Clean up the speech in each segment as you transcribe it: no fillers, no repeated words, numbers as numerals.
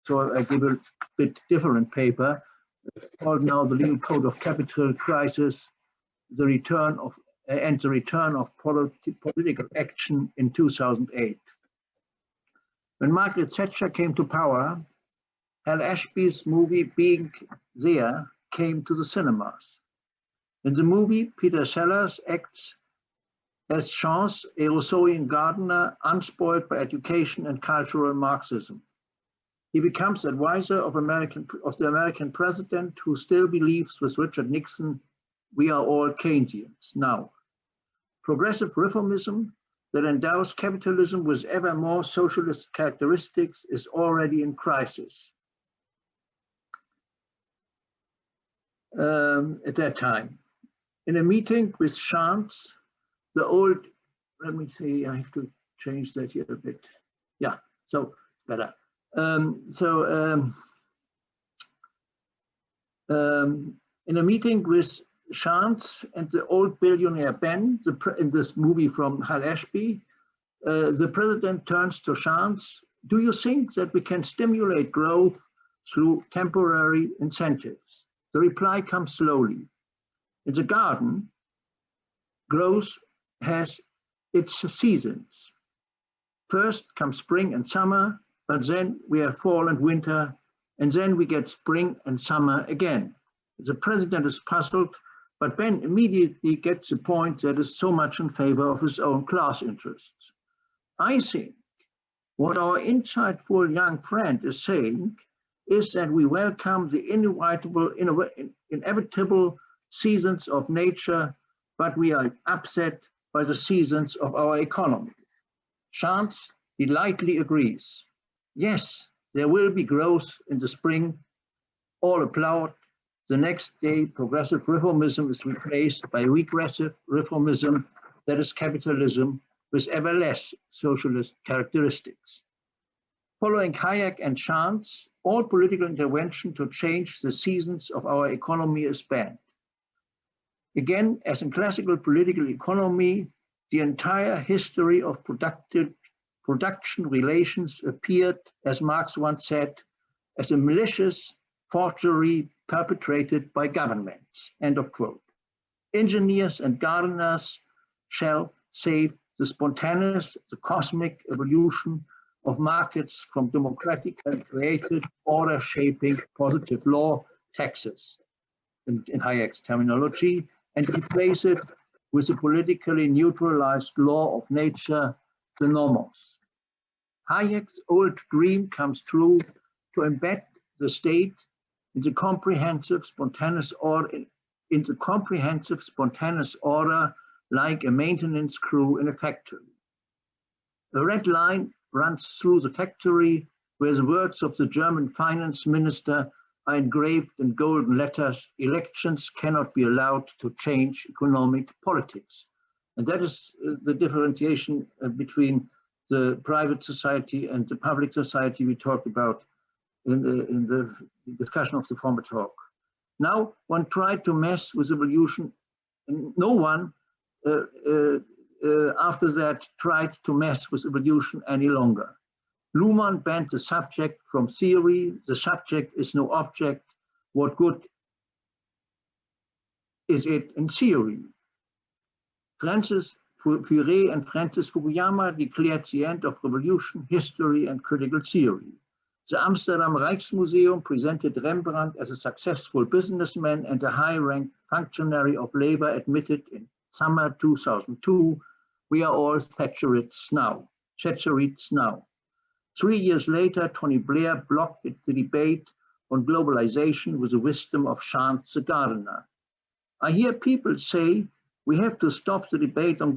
So I give a bit different paper. It's called now the Legal Code of Capital Crisis, the return of political action in 2008. When Margaret Thatcher came to power, Hal Ashby's movie Being There came to the cinemas. In the movie, Peter Sellers acts as Chance, a Rousseauian gardener unspoiled by education and cultural Marxism. He becomes advisor of the American president who still believes with Richard Nixon, we are all Keynesians now. Progressive reformism that endows capitalism with ever more socialist characteristics is already in crisis. At that time, in a meeting with Chance, the old, let me see, I have to change that here a bit. Yeah, so it's better. In a meeting with Chance and the old billionaire Ben, in this movie from Hal Ashby, the president turns to Chance. Do you think that we can stimulate growth through temporary incentives? The reply comes slowly. In the garden, growth has its seasons. First comes spring and summer, but then we have fall and winter, and then we get spring and summer again. The president is puzzled, but Ben immediately gets the point that is so much in favor of his own class interests. I think what our insightful young friend is saying is that we welcome the inevitable seasons of nature, but we are upset by the seasons of our economy. Chance delightfully agrees. Yes, there will be growth in the spring. All applaud. The next day, progressive reformism is replaced by regressive reformism, that is capitalism, with ever less socialist characteristics. Following Hayek and Chance, all political intervention to change the seasons of our economy is banned. Again, as in classical political economy, the entire history of production relations appeared, as Marx once said, as a malicious forgery perpetrated by governments, end of quote. Engineers and gardeners shall save the spontaneous, the cosmic evolution of markets from democratic and created order shaping positive law taxes, in Hayek's terminology, and replace it with a politically neutralized law of nature, the nomos. Hayek's old dream comes true to embed the state in the comprehensive spontaneous order, like a maintenance crew in a factory. A red line runs through the factory where the words of the German finance minister are engraved in golden letters. Elections cannot be allowed to change economic politics. And that is the differentiation between the private society and the public society we talked about in the discussion of the former talk. Now one tried to mess with evolution, and no one after that tried to mess with evolution any longer. Luhmann banned the subject from theory. The subject is no object. What good is it in theory? Francis Furet and Francis Fukuyama declared the end of revolution, history, and critical theory. The Amsterdam Rijksmuseum presented Rembrandt as a successful businessman and a high-ranked functionary of labor admitted in summer 2002, we are all Thatcherites now. 3 years later, Tony Blair blocked the debate on globalization with the wisdom of Chance the gardener. I hear people say we have to stop the debate on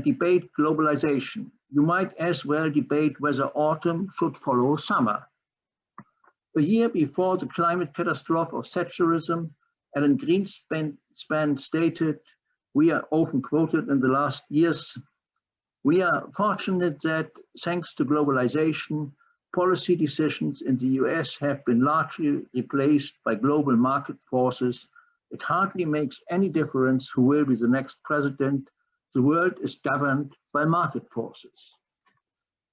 debate globalization. You might as well debate whether autumn should follow summer. A year before the climate catastrophe of Thatcherism, Alan Greenspan stated, we are often quoted in the last years, we are fortunate that thanks to globalization, policy decisions in the US have been largely replaced by global market forces. It hardly makes any difference who will be the next president. The world is governed by market forces.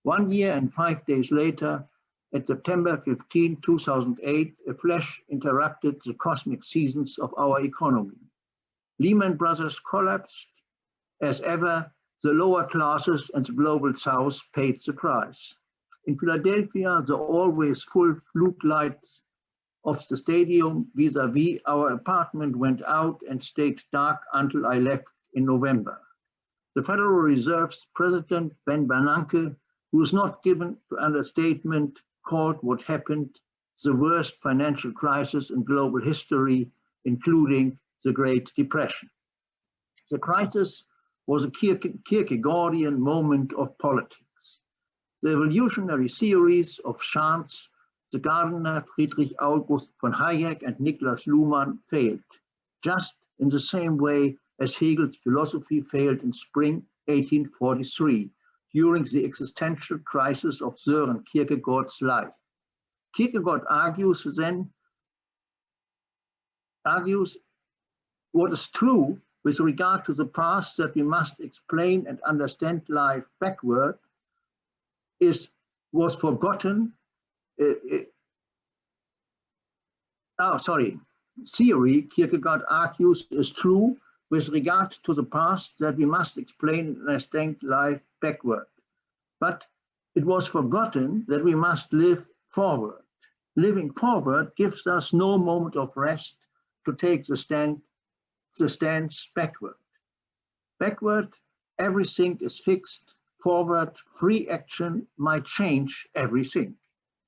1 year and 5 days later, At September 15, 2008, a flash interrupted the cosmic seasons of our economy. Lehman Brothers collapsed. As ever, the lower classes and the global south paid the price. In Philadelphia, the always full floodlights of the stadium vis-à-vis our apartment went out and stayed dark until I left in November. The Federal Reserve's President Ben Bernanke, who is not given to understatement, called what happened the worst financial crisis in global history, including the Great Depression. The crisis was a Kierkegaardian moment of politics. The evolutionary theories of Chance, the Gardner, Friedrich August von Hayek, and Niklas Luhmann failed, just in the same way as Hegel's philosophy failed in spring 1843, during the existential crisis of Søren Kierkegaard's life. Kierkegaard argues what is true with regard to the past, that we must explain and understand life backward, was forgotten. Theory, Kierkegaard argues, is true with regard to the past, that we must explain and understand life backward. But it was forgotten that we must live forward. Living forward gives us no moment of rest to take the stance backward. Backward, everything is fixed. Forward, free action might change everything.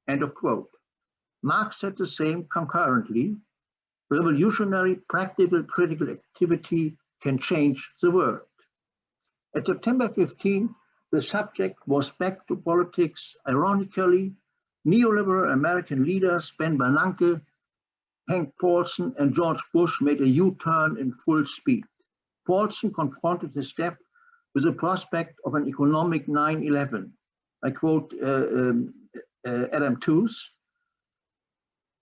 End of quote. Marx said the same concurrently. Revolutionary, practical, critical activity can change the world. At September 15, the subject was back to politics. Ironically, neoliberal American leaders Ben Bernanke, Hank Paulson, and George Bush made a U-turn in full speed. Paulson confronted his staff with the prospect of an economic 9/11. I quote Adam Tooze.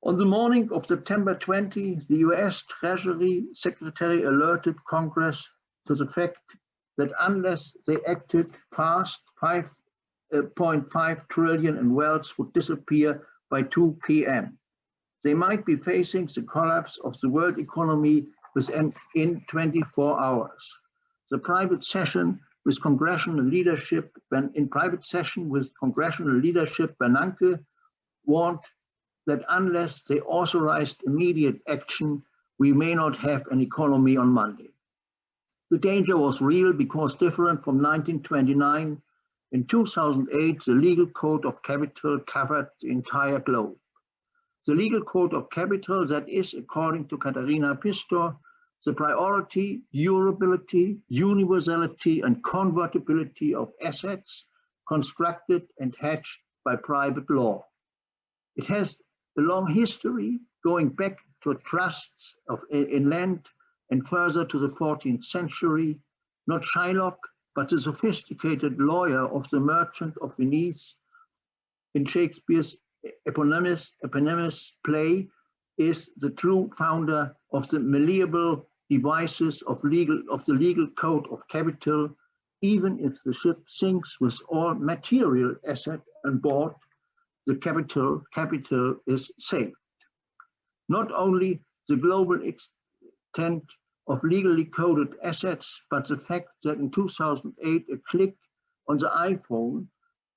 On the morning of September 20, the US Treasury Secretary alerted Congress to the fact that unless they acted fast, 5.5 trillion in wealth would disappear by 2 p.m. They might be facing the collapse of the world economy in 24 hours. The private session with congressional leadership, Bernanke warned that unless they authorized immediate action, we may not have an economy on Monday. The danger was real because, different from 1929, in 2008, the legal code of capital covered the entire globe. The legal code of capital, that is, according to Katharina Pistor, the priority, durability, universality, and convertibility of assets constructed and hedged by private law. It has a long history going back to trusts in land and further to the 14th century. Not Shylock, but the sophisticated lawyer of the Merchant of Venice in Shakespeare's eponymous play is the true founder of the malleable devices of the legal code of capital. Even if the ship sinks with all material asset on board, the capital is saved. Not only the global extent of legally coded assets, but the fact that in 2008 a click on the iPhone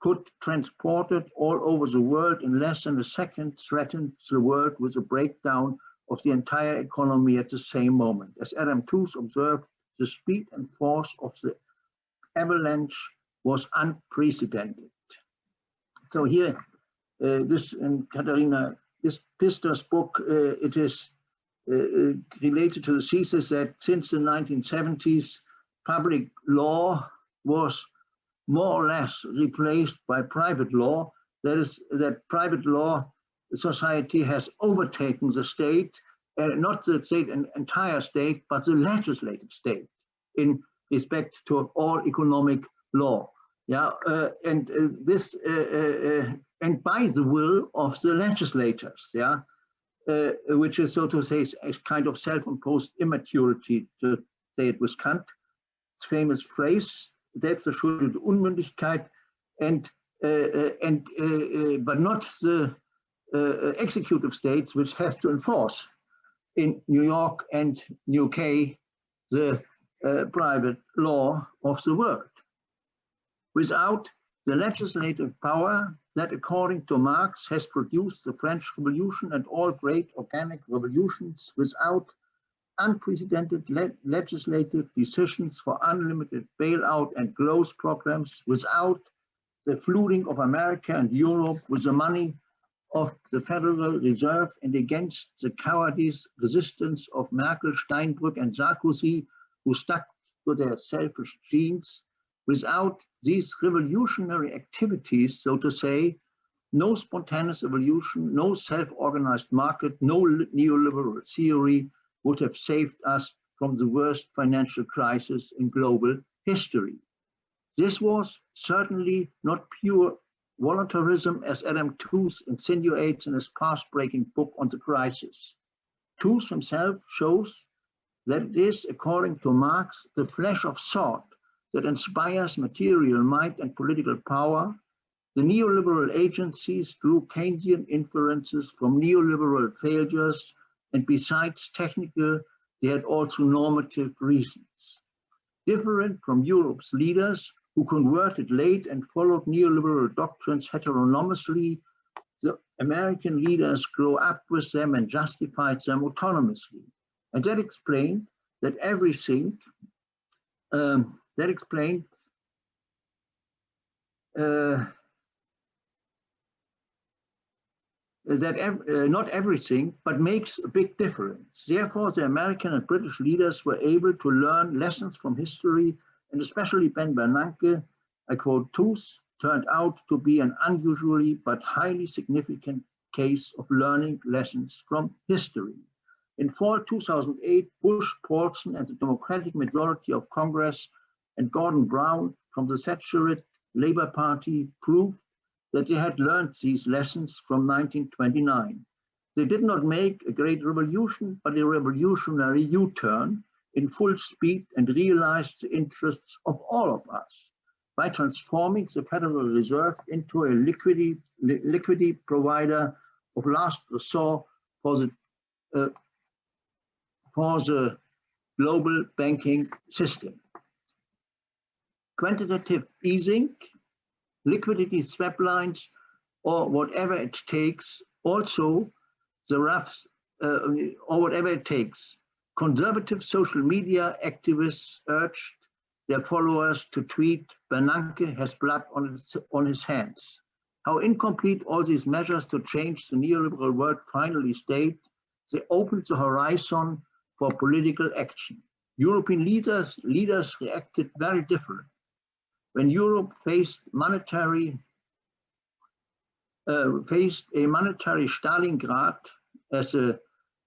could transport it all over the world in less than a second threatened the world with a breakdown of the entire economy at the same moment. As Adam Tooze observed, the speed and force of the avalanche was unprecedented. So here, this in Katharina Pistor's book, it is related to the thesis that since the 1970s, public law was more or less replaced by private law. That is, that private law society has overtaken the state, not the state, an entire state, but the legislative state in respect to all economic law. Yeah, and by the will of the legislators. Yeah, which is, so to say, a kind of self-imposed immaturity, to say it with Kant's famous phrase, Selbstverschuldete Unmündigkeit. And but not the executive states, which have to enforce in New York and UK the private law of the world. Without the legislative power that, according to Marx, has produced the French Revolution and all great organic revolutions, without unprecedented legislative decisions for unlimited bailout and growth programs, without the flooding of America and Europe with the money of the Federal Reserve, and against the cowardice resistance of Merkel, Steinbrück, and Sarkozy, who stuck to their selfish genes. Without these revolutionary activities, so to say, no spontaneous evolution, no self-organized market, no neoliberal theory would have saved us from the worst financial crisis in global history. This was certainly not pure voluntarism, as Adam Tooze insinuates in his path-breaking book on the crisis. Tooze himself shows that it is, according to Marx, the flash of thought that inspires material might and political power. The neoliberal agencies drew Keynesian inferences from neoliberal failures, and besides technical, they had also normative reasons. Different from Europe's leaders, who converted late and followed neoliberal doctrines heteronomously, the American leaders grew up with them and justified them autonomously. And that explained that everything, not everything, but makes a big difference. Therefore, the American and British leaders were able to learn lessons from history, and especially Ben Bernanke, I quote Tooze, turned out to be an unusually but highly significant case of learning lessons from history. In fall 2008, Bush, Paulson, and the Democratic majority of Congress, and Gordon Brown from the Thatcherite Labour Party proved that they had learned these lessons from 1929. They did not make a great revolution, but a revolutionary U-turn in full speed, and realized the interests of all of us by transforming the Federal Reserve into a liquidity provider of last resort for the global banking system. Quantitative easing, liquidity swap lines, or whatever it takes, also the roughs, or whatever it takes. Conservative social media activists urged their followers to tweet, "Bernanke has blood on his hands." How incomplete all these measures to change the neoliberal world finally stayed, they opened the horizon for political action. European leaders reacted very different. When Europe faced a monetary Stalingrad, as an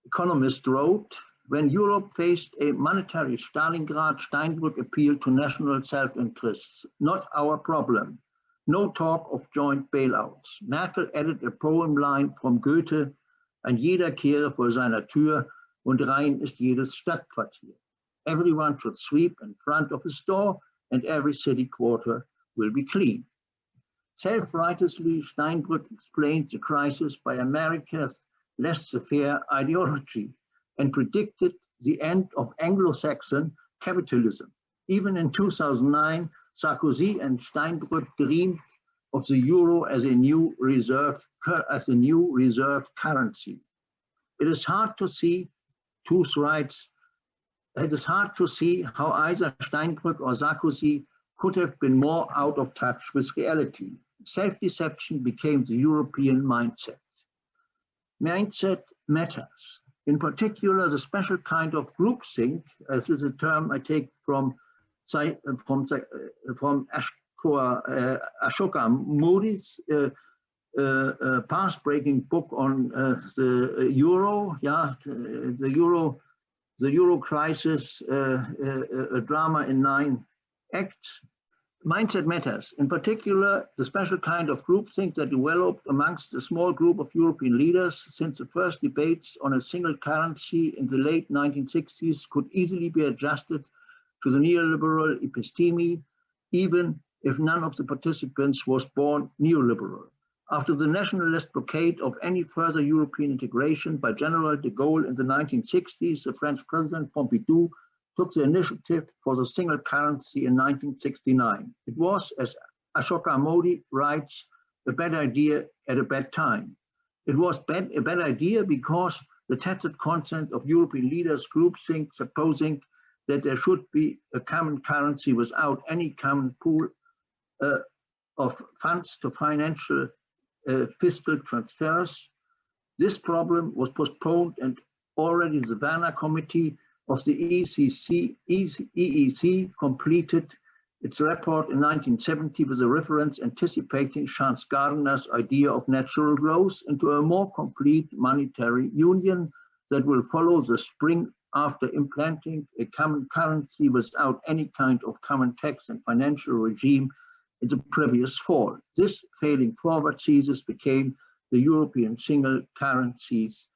economist wrote, when Europe faced a monetary Stalingrad, Steinbrück appealed to national self-interests, not our problem. No talk of joint bailouts. Merkel added a poem line from Goethe, ein jeder kehre vor seiner Tür und rein ist jedes Stadtquartier. Everyone should sweep in front of his door and every city quarter will be clean. Self-righteously, Steinbrück explained the crisis by America's laissez-faire ideology and predicted the end of Anglo-Saxon capitalism. Even in 2009, Sarkozy and Steinbrück dreamed of the euro as a new reserve currency. It is hard to see, Tooze writes, it is hard to see how either Steinbrück or Sarkozy could have been more out of touch with reality. Self-deception became the European mindset. Mindset matters. In particular, the special kind of groupthink, as is a term I take from Ashoka Modi's path-breaking book on the euro, the euro crisis, a drama in 9 acts. Mindset matters. In particular, the special kind of groupthink that developed amongst a small group of European leaders since the first debates on a single currency in the late 1960s could easily be adjusted to the neoliberal episteme, even if none of the participants was born neoliberal. After the nationalist blockade of any further European integration by General de Gaulle in the 1960s, the French President Pompidou took the initiative for the single currency in 1969. It was, as Ashoka Modi writes, a bad idea at a bad time. It was a bad idea because the tacit consent of European leaders groupthink supposing that there should be a common currency without any common pool of funds to financial fiscal transfers. This problem was postponed, and already the Werner Committee of the EEC completed its report in 1970 with a reference anticipating Chance Gardner's idea of natural growth into a more complete monetary union that will follow the spring after implanting a common currency without any kind of common tax and financial regime in the previous fall. This failing forward thesis became the European single currency's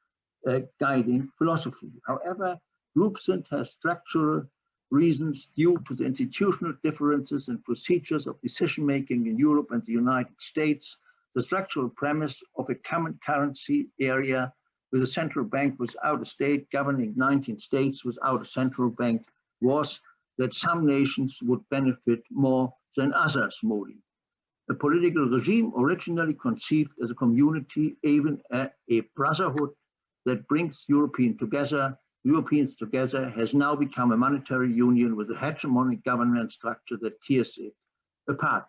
guiding philosophy. However, groupthink has structural reasons due to the institutional differences and procedures of decision-making in Europe and the United States. The structural premise of a common currency area with a central bank without a state governing 19 states without a central bank was that some nations would benefit more than others, Modi. A political regime originally conceived as a community, even a brotherhood that brings Europeans together, has now become a monetary union with a hegemonic governance structure that tears it apart.